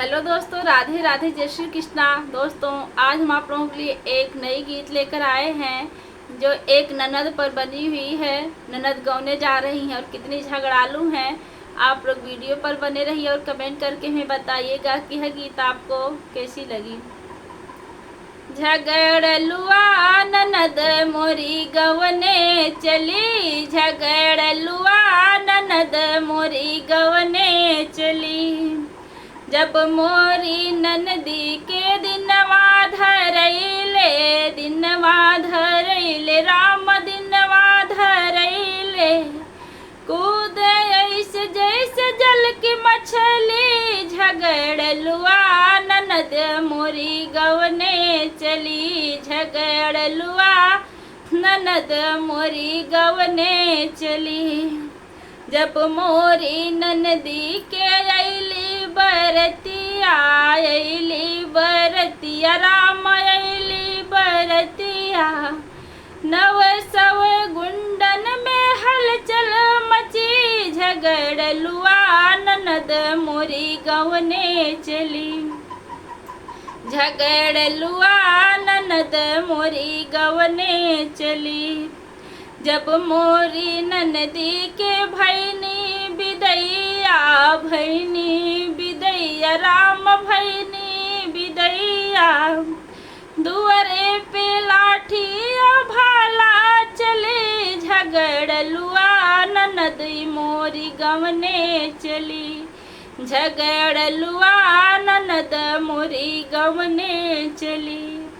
Hello दोस्तों, राधे राधे, जय श्री कृष्णा। दोस्तों, आज हम आप लोगों के लिए एक नई गीत लेकर आए हैं जो एक ननद पर बनी हुई है। ननद गौने जा रही हैं और कितनी झगड़ालू हैं। आप लोग वीडियो पर बने रहिए और कमेंट करके हमें बताइएगा कि यह गीत आपको कैसी लगी। झगड़लुआ ननद मोरी गवने चली, झगड़लुआ ननद मोरी गवने चली। जब मोरी ननदी के दिनवा धरैले राम दिनवा धरैले। कूद ऐसे जैसे जल की मछली, झगड़लुआ ननद मोरी गवने चली, झगड़लुआ ननद मोरी गवने चली। जब मोरी ननदी के अइली बरतिया राम अइली बरतिया। नव सव गुंडन में हलचल मची, झगड़लुआ ननद मोरी गवने चली, झगड़लुआ ननद मोरी गवने चली। जब मोरी ननदी के भैनी बिदैया राम भैनी बिदैया। दुआरे पे लाठी भाला चली, झगड़लुआ ननद मोरी गवने चली, झगड़लुआ ननद मोरी गवने चली।